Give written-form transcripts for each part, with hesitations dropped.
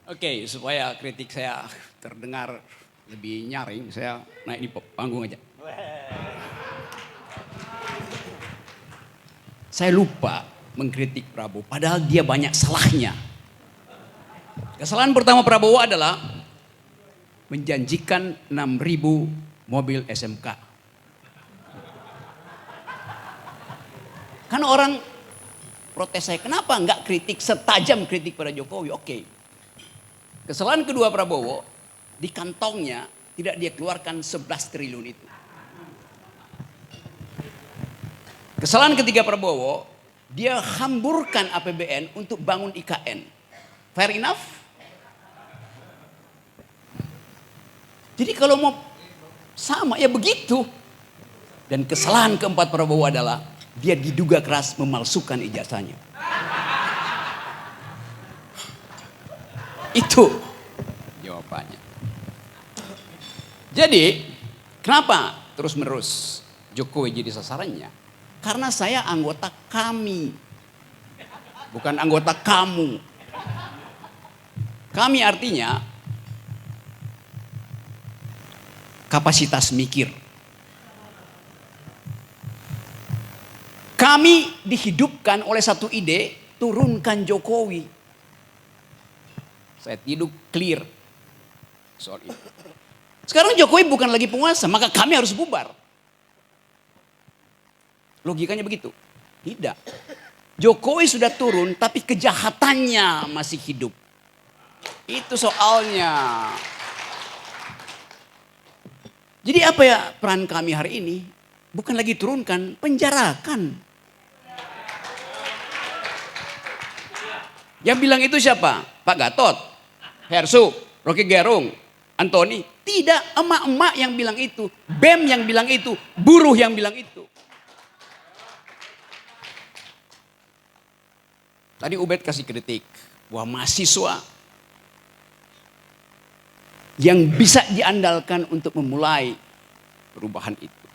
Oke, supaya kritik saya terdengar lebih nyaring, saya naik di panggung aja. Saya lupa mengkritik Prabowo, padahal dia banyak salahnya. Kesalahan pertama Prabowo adalah menjanjikan 6.000 mobil SMK. Karena orang protes saya, kenapa nggak kritik setajam kritik pada Jokowi? Oke. Kesalahan kedua Prabowo, di kantongnya tidak dia keluarkan 11 triliun itu. Kesalahan ketiga Prabowo, dia hamburkan APBN untuk bangun IKN. Fair enough? Jadi kalau mau sama ya begitu. Dan kesalahan keempat Prabowo adalah dia diduga keras memalsukan ijazahnya. Itu jawabannya. Jadi kenapa terus menerus Jokowi jadi sasarannya? Karena saya anggota kami, bukan anggota kamu. Kami artinya kapasitas mikir. Kami dihidupkan oleh satu ide, turunkan Jokowi. Saya tidur clear soal itu. Sekarang Jokowi bukan lagi penguasa, maka kami harus bubar. Logikanya begitu. Tidak. Jokowi sudah turun tapi kejahatannya masih hidup. Itu soalnya. Jadi apa ya peran kami hari ini? Bukan lagi turunkan, penjarakan. Yang bilang itu siapa? Pak Gatot, Hersu, Rocky Gerung, Antoni. Tidak, emak-emak yang bilang itu. BEM yang bilang itu. Buruh yang bilang itu. Tadi Ubed kasih kritik bahwa mahasiswa yang bisa diandalkan untuk memulai perubahan itu.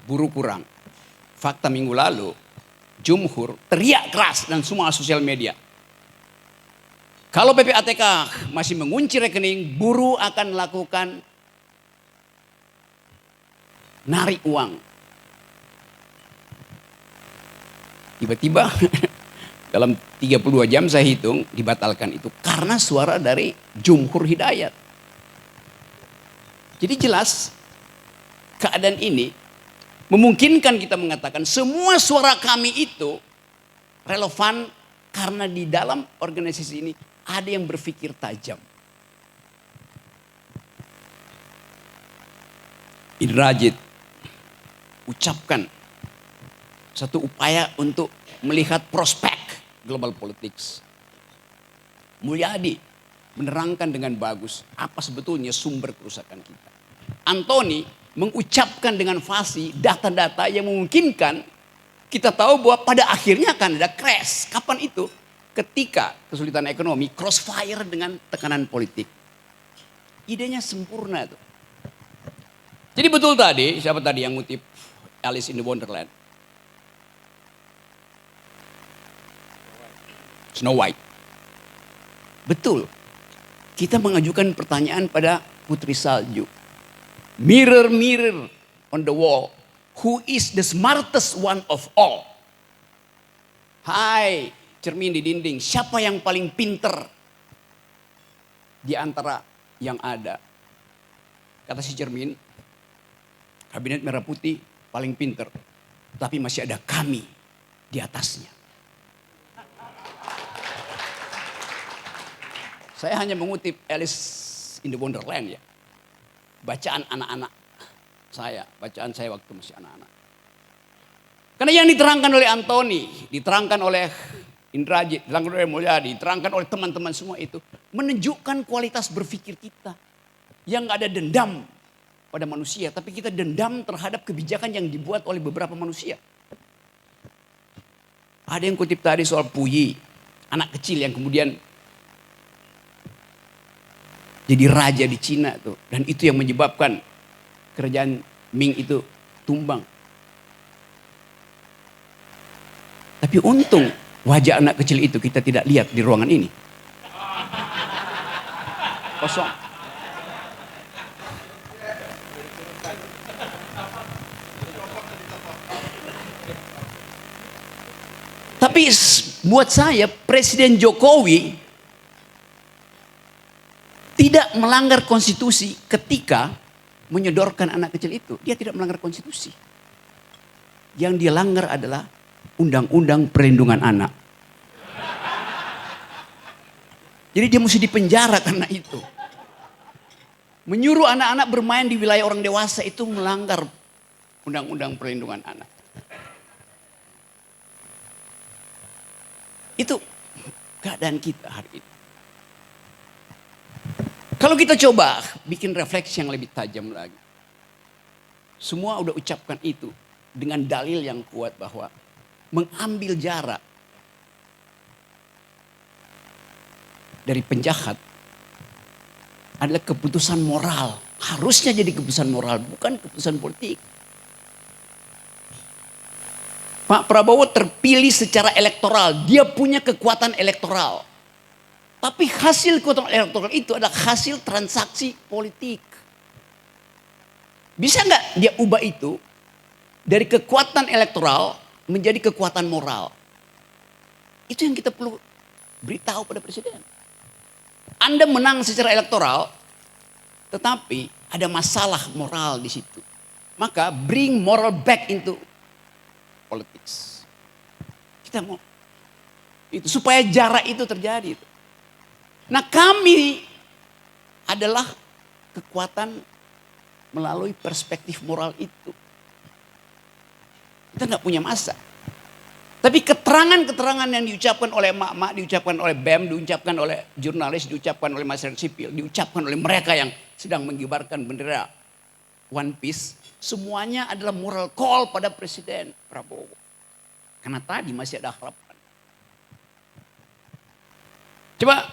Buruh kurang. Fakta minggu lalu, Jumhur teriak keras dan semua sosial media. Kalau PPATK masih mengunci rekening, buruh akan melakukan narik uang. Tiba-tiba dalam 32 jam saya hitung dibatalkan itu karena suara dari Jumhur Hidayat. Jadi jelas keadaan ini memungkinkan kita mengatakan semua suara kami itu relevan karena di dalam organisasi ini ada yang berpikir tajam. Indrajit ucapkan satu upaya untuk melihat prospek global politics. Mulyadi menerangkan dengan bagus apa sebetulnya sumber kerusakan kita. Antoni mengucapkan dengan fasih data-data yang memungkinkan kita tahu bahwa pada akhirnya akan ada crash. Kapan itu? Ketika kesulitan ekonomi crossfire dengan tekanan politik. Idenya sempurna tuh. Jadi betul tadi, siapa tadi yang ngutip Alice in the Wonderland? Snow White. Betul. Kita mengajukan pertanyaan pada Putri Salju. Mirror, mirror on the wall. Who is the smartest one of all? Hai, cermin di dinding. Siapa yang paling pinter di antara yang ada? Kata si cermin, kabinet merah putih paling pinter. Tapi masih ada kami di atasnya. Saya hanya mengutip Alice in the Wonderland ya. Bacaan anak-anak saya, bacaan saya waktu masih anak-anak. Karena yang diterangkan oleh Antoni, diterangkan oleh Indrajit, diterangkan oleh Mulyadi, diterangkan oleh teman-teman semua itu menunjukkan kualitas berpikir kita yang gak ada dendam pada manusia, tapi kita dendam terhadap kebijakan yang dibuat oleh beberapa manusia. Ada yang kutip tadi soal Puyi, anak kecil yang kemudian jadi raja di Cina tuh, dan itu yang menyebabkan kerajaan Ming itu tumbang. Tapi untung wajah anak kecil itu kita tidak lihat di ruangan ini. kosong. Tapi buat saya Presiden Jokowi tidak melanggar konstitusi ketika menyodorkan anak kecil itu. Dia tidak melanggar konstitusi. Yang dia langgar adalah Undang-Undang Perlindungan Anak. Jadi dia mesti dipenjara karena itu. Menyuruh anak-anak bermain di wilayah orang dewasa itu melanggar Undang-Undang Perlindungan Anak. Itu keadaan kita hari ini. Kalau kita coba bikin refleksi yang lebih tajam lagi. Semua udah ucapkan itu dengan dalil yang kuat bahwa mengambil jarak dari penjahat adalah keputusan moral. Harusnya jadi keputusan moral, bukan keputusan politik. Pak Prabowo terpilih secara elektoral. Dia punya kekuatan elektoral. Tapi hasil kekuatan elektoral itu adalah hasil transaksi politik. Bisa nggak dia ubah itu dari kekuatan elektoral menjadi kekuatan moral? Itu yang kita perlu beritahu pada presiden. Anda menang secara elektoral, tetapi ada masalah moral di situ. Maka bring moral back into politics. Kita mau itu supaya jarak itu terjadi. Nah, kami adalah kekuatan melalui perspektif moral itu. Kita nggak punya masa. Tapi keterangan-keterangan yang diucapkan oleh emak-emak, diucapkan oleh BEM, diucapkan oleh jurnalis, diucapkan oleh masyarakat sipil, diucapkan oleh mereka yang sedang mengibarkan bendera One Piece, semuanya adalah moral call pada Presiden Prabowo. Karena tadi masih ada harapan. Coba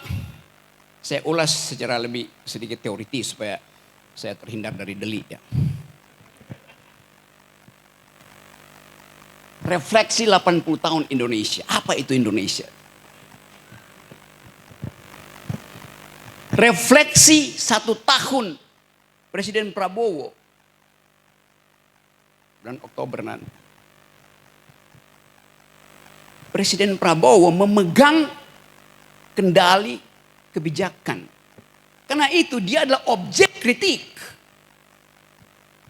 saya ulas secara lebih sedikit teoritis supaya saya terhindar dari delik ya. Refleksi 80 tahun Indonesia. Apa itu Indonesia? Refleksi 1 tahun Presiden Prabowo. Bulan Oktober nanti. Presiden Prabowo memegang kendali kebijakan. Karena itu dia adalah objek kritik.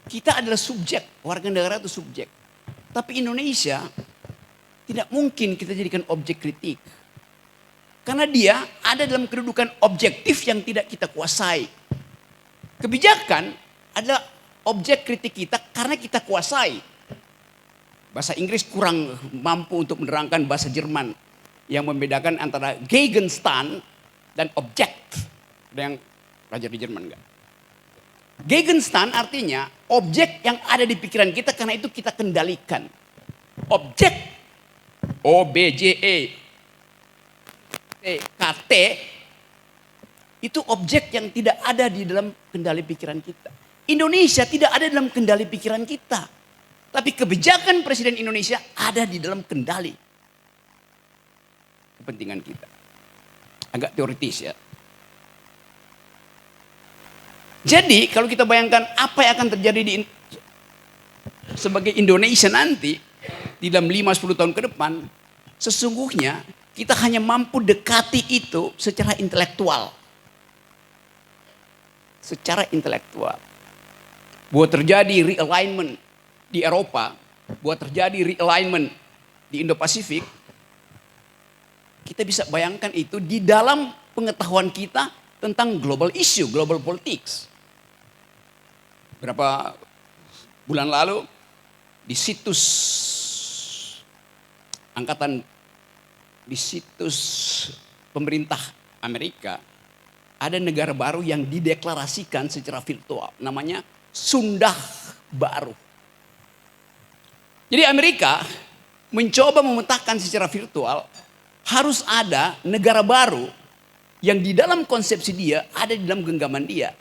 Kita adalah subjek, warga negara itu subjek. Tapi Indonesia tidak mungkin kita jadikan objek kritik. Karena dia ada dalam kedudukan objektif yang tidak kita kuasai. Kebijakan adalah objek kritik kita karena kita kuasai. Bahasa Inggris kurang mampu untuk menerangkan bahasa Jerman yang membedakan antara Gegenstand dan objek. Ada yang belajar di Jerman enggak? Gegenstand artinya objek yang ada di pikiran kita karena itu kita kendalikan. Objek OBJEKT itu objek yang tidak ada di dalam kendali pikiran kita. Indonesia tidak ada dalam kendali pikiran kita. Tapi kebijakan Presiden Indonesia ada di dalam kendali kepentingan kita. Agak teoritis ya. Jadi kalau kita bayangkan apa yang akan terjadi sebagai Indonesia nanti di dalam 5-10 tahun ke depan, sesungguhnya kita hanya mampu dekati itu secara intelektual. Secara intelektual. Buat terjadi realignment di Eropa, buat terjadi realignment di Indo-Pasifik, kita bisa bayangkan itu di dalam pengetahuan kita tentang global issue, global politics. Berapa bulan lalu di situs pemerintah Amerika ada negara baru yang dideklarasikan secara virtual, namanya Sunda Baru. Jadi Amerika mencoba memetakan secara virtual harus ada negara baru yang di dalam konsepsi dia ada di dalam genggaman dia.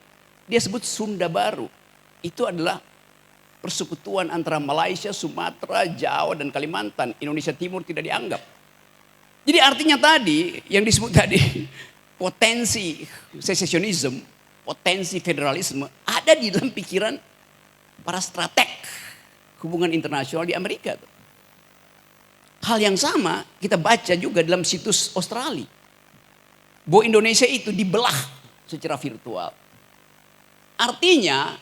Dia sebut Sunda Baru. Itu adalah persekutuan antara Malaysia, Sumatera, Jawa dan Kalimantan. Indonesia Timur tidak dianggap. Jadi artinya tadi yang disebut tadi potensi secesionism potensi federalisme ada di dalam pikiran para strateg hubungan internasional di Amerika. Hal yang sama kita baca juga dalam situs Australia. Bahwa Indonesia itu dibelah secara virtual. Artinya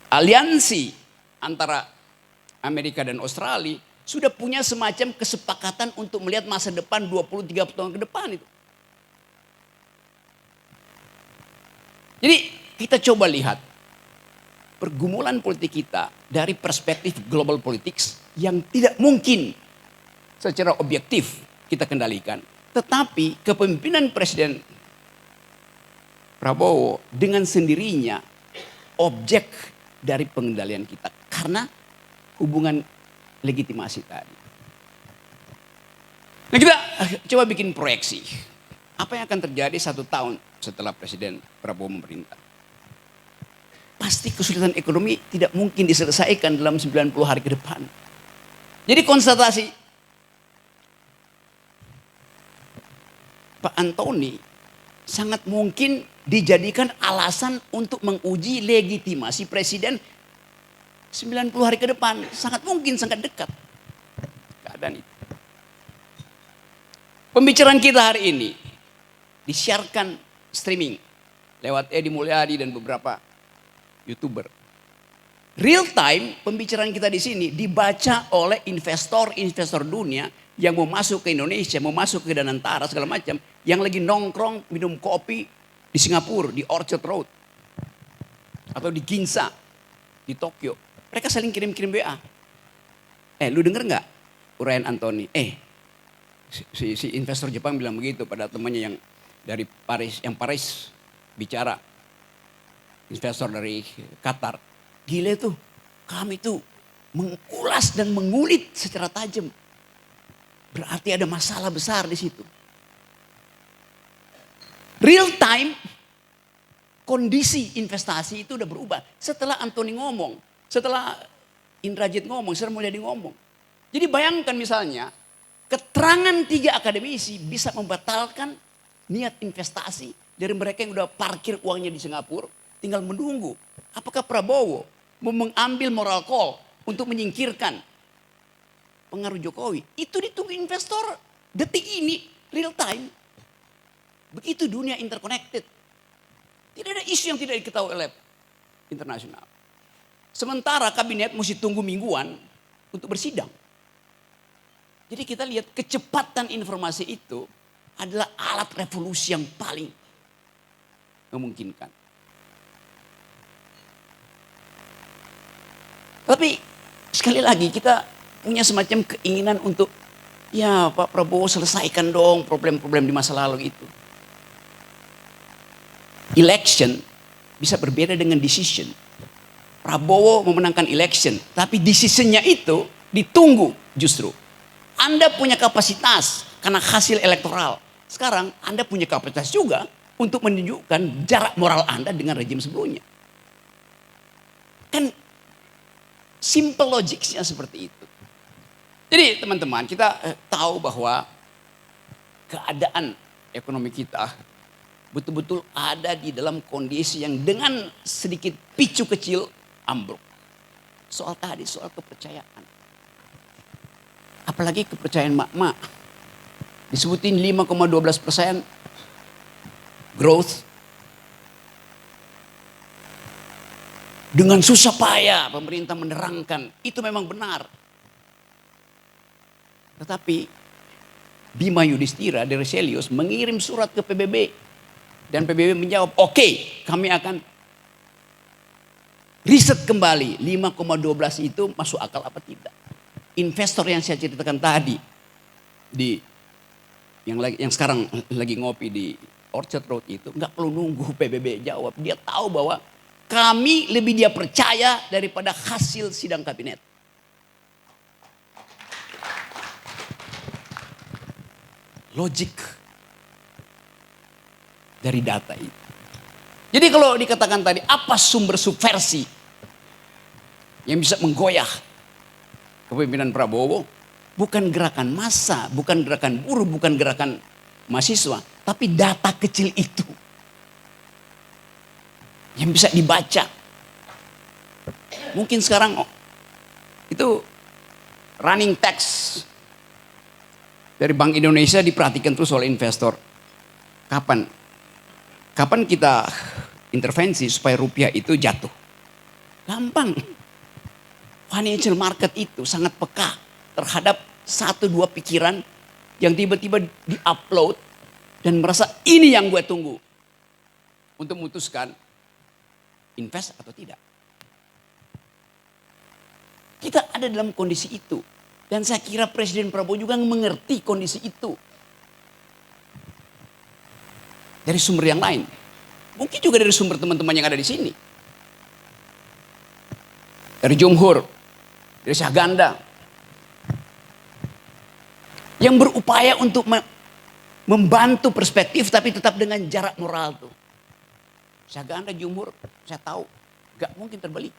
aliansi antara Amerika dan Australia sudah punya semacam kesepakatan untuk melihat masa depan 20-30 tahun ke depan itu. Jadi kita coba lihat pergumulan politik kita dari perspektif global politics yang tidak mungkin secara objektif kita kendalikan. Tetapi kepemimpinan Presiden Prabowo dengan sendirinya objek dari pengendalian kita. Karena hubungan legitimasi tadi. Nah kita coba bikin proyeksi. Apa yang akan terjadi 1 tahun setelah Presiden Prabowo memerintah? Pasti kesulitan ekonomi tidak mungkin diselesaikan dalam 90 hari ke depan. Jadi konstatasi Pak Antoni sangat mungkin dijadikan alasan untuk menguji legitimasi Presiden 90 hari ke depan. Sangat mungkin, sangat dekat keadaan itu. Pembicaraan kita hari ini disiarkan streaming lewat Edi Mulyadi dan beberapa YouTuber. Real time pembicaraan kita di sini dibaca oleh investor dunia yang mau masuk ke Indonesia, mau masuk ke Danantara segala macam, yang lagi nongkrong minum kopi di Singapura, di Orchard Road atau di Ginza di Tokyo. Mereka saling kirim-kirim WA. Lu denger nggak uraian Antoni? Si investor Jepang bilang begitu pada temannya yang dari Paris, bicara, investor dari Qatar. Gile tuh, kami tuh mengulas dan mengulik secara tajam. Berarti ada masalah besar di situ. Real time, kondisi investasi itu udah berubah. Setelah Antoni ngomong, setelah Indrajit ngomong, setelah Mulyadi ngomong. Jadi bayangkan misalnya, keterangan 3 akademisi bisa membatalkan niat investasi dari mereka yang udah parkir uangnya di Singapura, tinggal menunggu. Apakah Prabowo mau mengambil moral call untuk menyingkirkan pengaruh Jokowi? Itu ditunggu investor detik ini, real time. Begitu dunia interconnected. Tidak ada isu yang tidak diketahui oleh internasional. Sementara kabinet mesti tunggu mingguan untuk bersidang. Jadi kita lihat kecepatan informasi itu adalah alat revolusi yang paling memungkinkan. Tapi sekali lagi kita punya semacam keinginan untuk ya Pak Prabowo selesaikan dong problem-problem di masa lalu itu. Election bisa berbeda dengan decision. Prabowo memenangkan election, tapi decisionnya itu ditunggu justru. Anda punya kapasitas karena hasil elektoral. Sekarang Anda punya kapasitas juga untuk menunjukkan jarak moral Anda dengan rejim sebelumnya. Kan simple logiknya seperti itu. Jadi teman-teman, kita tahu bahwa keadaan ekonomi kita betul-betul ada di dalam kondisi yang dengan sedikit picu kecil ambruk. Soal tadi, soal kepercayaan. Apalagi kepercayaan mak-mak. Disebutin 5,12% growth. Dengan susah payah pemerintah menerangkan itu memang benar. Tetapi Bima Yudhistira dari Selius mengirim surat ke PBB. Dan PBB menjawab, oke, kami akan riset kembali 5,12 itu masuk akal apa tidak. Investor yang saya ceritakan tadi yang sekarang lagi ngopi di Orchard Road itu nggak perlu nunggu PBB jawab. Dia tahu bahwa kami lebih dia percaya daripada hasil sidang kabinet. Logik dari data itu. Jadi kalau dikatakan tadi apa sumber subversi yang bisa menggoyah kepemimpinan Prabowo, bukan gerakan massa, bukan gerakan buruh, bukan gerakan mahasiswa, tapi data kecil itu. yang bisa dibaca. Mungkin sekarang itu running text dari Bank Indonesia diperhatikan terus oleh investor. Kapan kita intervensi supaya rupiah itu jatuh? Gampang. Financial market itu sangat peka terhadap satu dua pikiran yang tiba-tiba di-upload dan merasa ini yang gue tunggu untuk memutuskan invest atau tidak. Kita ada dalam kondisi itu. Dan saya kira Presiden Prabowo juga mengerti kondisi itu. Dari sumber yang lain. Mungkin juga dari sumber teman-teman yang ada di sini. Dari Jumhur, dari Syahganda. Yang berupaya untuk membantu perspektif tapi tetap dengan jarak moral tuh. Syahganda, Jumhur, saya tahu gak mungkin terbalik.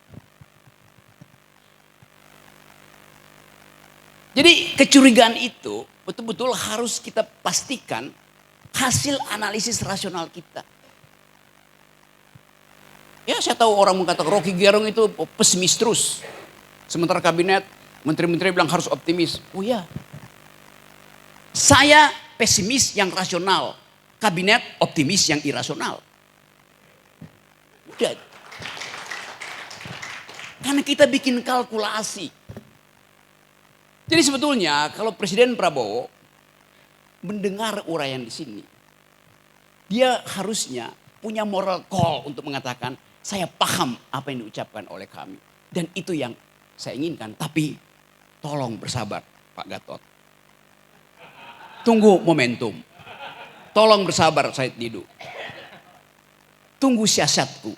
Jadi kecurigaan itu betul-betul harus kita pastikan hasil analisis rasional kita. Ya saya tahu orang mengatakan Rocky Gerung itu pesimis terus. Sementara kabinet, menteri-menteri bilang harus optimis. Oh ya, saya pesimis yang rasional. Kabinet optimis yang irasional. Udah. Karena kita bikin kalkulasi. Jadi sebetulnya kalau Presiden Prabowo mendengar uraian di sini, dia harusnya punya moral call untuk mengatakan saya paham apa yang diucapkan oleh kami dan itu yang saya inginkan. Tapi tolong bersabar Pak Gatot, tunggu momentum. Tolong bersabar Said Didu, tunggu siasatku.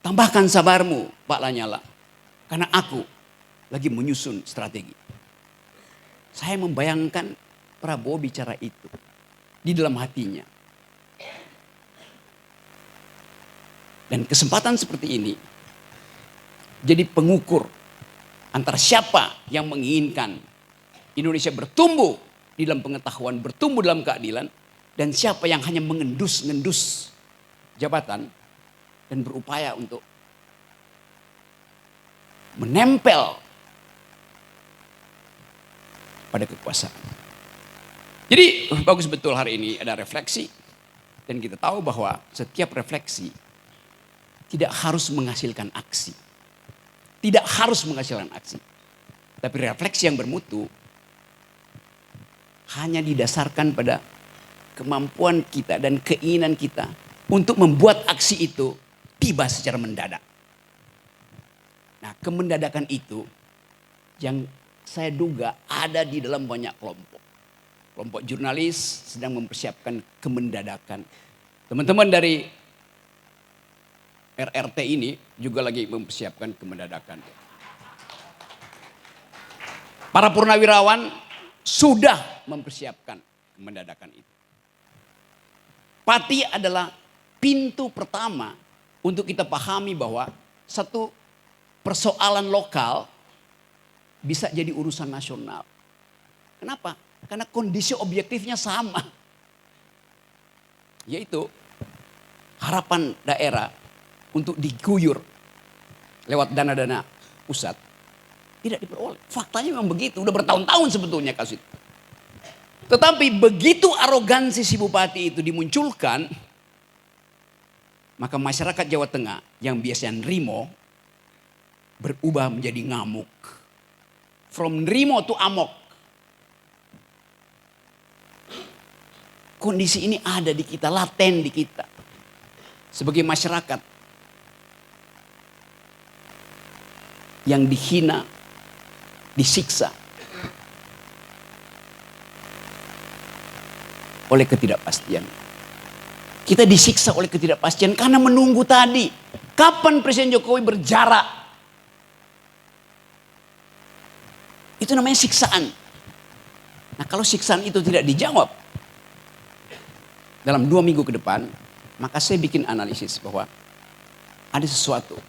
Tambahkan sabarmu Pak Lanyala, karena aku lagi menyusun strategi. Saya membayangkan Prabowo bicara itu di dalam hatinya. Dan kesempatan seperti ini jadi pengukur antara siapa yang menginginkan Indonesia bertumbuh di dalam pengetahuan, bertumbuh dalam keadilan, dan siapa yang hanya mengendus-ngendus jabatan dan berupaya untuk menempel pada kekuasaan. Jadi bagus betul hari ini ada refleksi. Dan kita tahu bahwa setiap refleksi tidak harus menghasilkan aksi. Tidak harus menghasilkan aksi. Tapi refleksi yang bermutu hanya didasarkan pada kemampuan kita dan keinginan kita untuk membuat aksi itu tiba secara mendadak. Nah, kemendadakan itu yang saya duga ada di dalam banyak kelompok. Kelompok jurnalis sedang mempersiapkan kemendadakan. Teman-teman dari RRT ini juga lagi mempersiapkan kemendadakan. Para purnawirawan sudah mempersiapkan kemendadakan itu. Pati adalah pintu pertama untuk kita pahami bahwa satu persoalan lokal bisa jadi urusan nasional. Kenapa? Karena kondisi objektifnya sama. Yaitu harapan daerah untuk diguyur lewat dana-dana pusat tidak diperoleh. Faktanya memang begitu. Udah bertahun-tahun sebetulnya kasus itu. Tetapi begitu arogansi si bupati itu dimunculkan, maka masyarakat Jawa Tengah yang biasanya nerimo berubah menjadi ngamuk. From nerimo to amok. Kondisi ini ada di kita, laten di kita. Sebagai masyarakat yang dihina, disiksa oleh ketidakpastian. Kita disiksa oleh ketidakpastian karena menunggu tadi. Kapan Presiden Jokowi berjarak? Itu namanya siksaan. Nah, kalau siksaan itu tidak dijawab dalam 2 minggu ke depan, maka saya bikin analisis bahwa ada sesuatu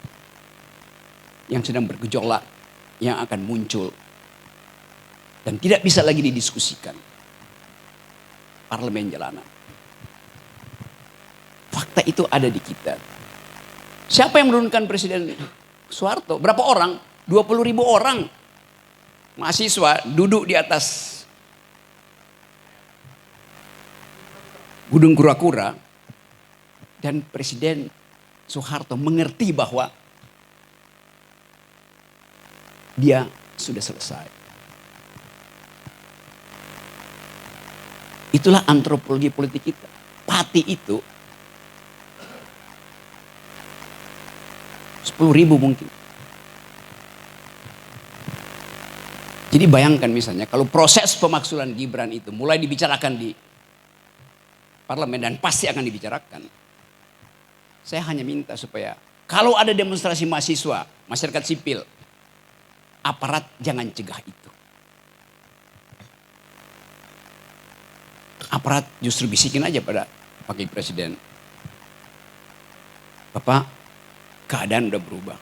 yang sedang bergejolak yang akan muncul dan tidak bisa lagi didiskusikan. Parlemen jalanan. Fakta itu ada di kita. Siapa yang menurunkan Presiden Soeharto? Berapa orang? 20.000 orang. Mahasiswa duduk di atas Gunung Kura-Kura. Dan Presiden Soeharto mengerti bahwa dia sudah selesai. Itulah antropologi politik kita. Pati itu 10.000 mungkin. Jadi bayangkan misalnya kalau proses pemaksulan Gibran itu mulai dibicarakan di parlemen dan pasti akan dibicarakan. Saya hanya minta supaya kalau ada demonstrasi mahasiswa, masyarakat sipil, aparat jangan cegah itu. Aparat justru bisikin aja pada Wakil Presiden. Bapak, keadaan udah berubah.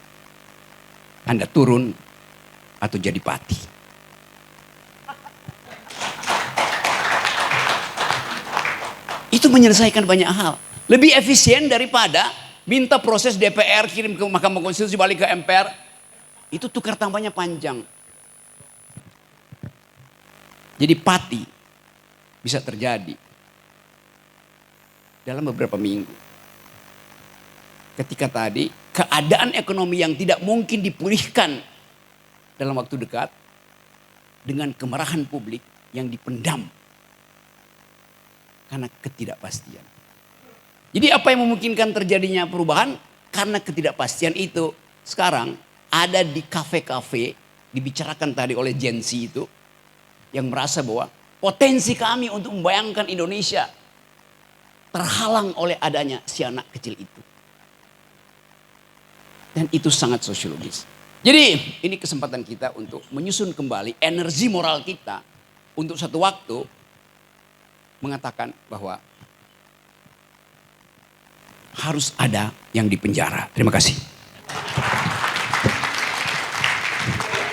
Anda turun atau jadi pati. Itu menyelesaikan banyak hal. Lebih efisien daripada minta proses DPR kirim ke Mahkamah Konstitusi balik ke MPR. Itu tukar tambahnya panjang. Jadi pati bisa terjadi dalam beberapa minggu. Ketika tadi keadaan ekonomi yang tidak mungkin dipulihkan dalam waktu dekat dengan kemarahan publik yang dipendam karena ketidakpastian. Jadi apa yang memungkinkan terjadinya perubahan? Karena ketidakpastian itu sekarang ada di kafe-kafe dibicarakan tadi oleh Gen Z itu yang merasa bahwa potensi kami untuk membayangkan Indonesia terhalang oleh adanya si anak kecil itu. Dan itu sangat sosiologis. Jadi ini kesempatan kita untuk menyusun kembali energi moral kita untuk satu waktu mengatakan bahwa harus ada yang dipenjara. Terima kasih.